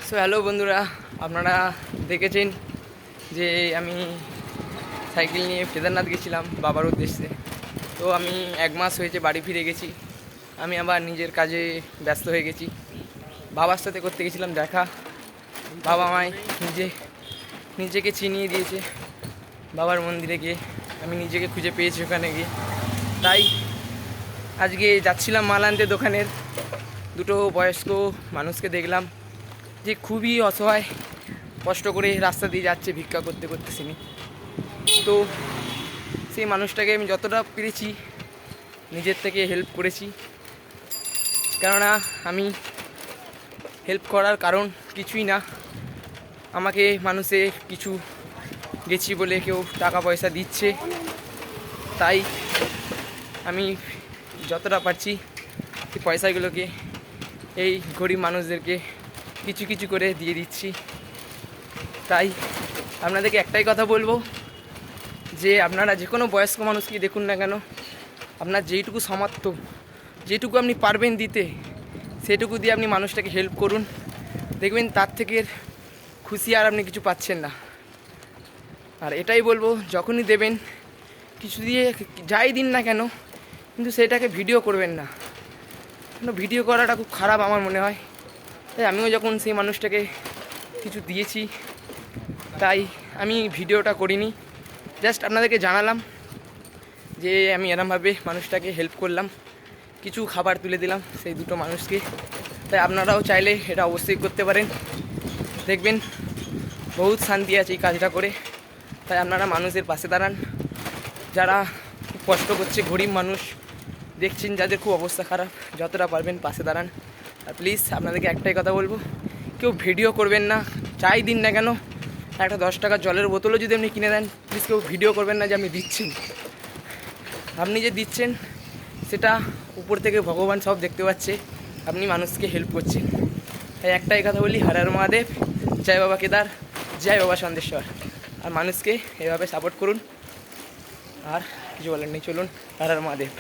So hello বন্ধুরা, আপনারা দেখেছেন যে আমি সাইকেল নিয়ে কেদারনাথ গেছিলাম বাবার উদ্দেশ্যে। তো আমি 1 মাস হয়েছে বাড়ি ফিরে গেছি। আমি আবার নিজের কাজে ব্যস্ত হয়ে গেছি। বাবার সাথে করতে গেছিলাম দেখা। বাবা আমায় নিজেকে চিনিয়ে দিয়েছে বাবার মন্দিরে গিয়ে। আমি নিজেকে খুঁজে পেয়েছি ওখানে গিয়ে। তাই আজকে যাচ্ছিলাম মাল আনতে দোকানের। দুটো বয়স্ক মানুষকে দেখলাম যে খুবই অসহায়, কষ্ট করে রাস্তা দিয়ে যাচ্ছে ভিক্ষা করতে করতেছিনি। তো সেই মানুষটাকে আমি যতটা পেরেছি নিজের থেকে হেল্প করেছি। কেননা আমি হেল্প করার কারণ কিছুই না, আমাকে মানুষে কিছু গেছি বলে কেউ টাকা পয়সা দিচ্ছে, তাই আমি যতটা পারছি সেই পয়সাগুলোকে এই গরিব মানুষদেরকে কিছু কিছু করে দিয়ে দিচ্ছি। তাই আপনাদেরকে একটাই কথা বলবো যে আপনারা যে কোনো বয়স্ক মানুষকে দেখুন না কেন, আপনার যেইটুকু সামর্থ্য, যেটুকু আপনি পারবেন দিতে, সেটুকু দিয়ে আপনি মানুষটাকে হেল্প করুন। দেখবেন তার থেকে খুশি আর আপনি কিছু পাচ্ছেন না। আর এটাই বলবো, যখনই দেবেন কিছু দিয়ে যাই দিন না কেন, কিন্তু সেটাকে ভিডিও করবেন না। ভিডিও করাটা খুব খারাপ আমার মনে হয়। তাই আমিও যখন সেই মানুষটাকে কিছু দিয়েছি, তাই আমি ভিডিওটা করিনি, জাস্ট আপনাদেরকে জানালাম যে আমি এরমভাবে মানুষটাকে হেল্প করলাম, কিছু খাবার তুলে দিলাম সেই দুটো মানুষকে। তাই আপনারাও চাইলে এটা অবশ্যই করতে পারেন, দেখবেন বহুত শান্তি আছে এই কাজটা করে। তাই আপনারা মানুষের পাশে দাঁড়ান, যারা খুব কষ্ট করছে, গরিব মানুষ দেখছেন যাদের খুব অবস্থা খারাপ, যতটা পারবেন পাশে দাঁড়ান। আর প্লিজ আপনাদেরকে একটাই কথা বলবো, কেউ ভিডিও করবেন না, চাই দিন না কেন। একটা 10 টাকার জলের বোতলও যদি আপনি কিনে দেন, প্লিজ কেউ ভিডিও করবেন না যে আপনি দিচ্ছেন। আপনি যে দিচ্ছেন সেটা উপর থেকে ভগবান সব দেখতে পাচ্ছে, আপনি মানুষকে হেল্প করছেন। তাই একটাই কথা বলি, হর হর মহাদেব, জয় বাবা কেদার, জয় বাবা সন্দেশ্বর। আর মানুষকে এভাবে সাপোর্ট করুন। আর কিছু বলেন নেই, চলুন, হর হর মহাদেব।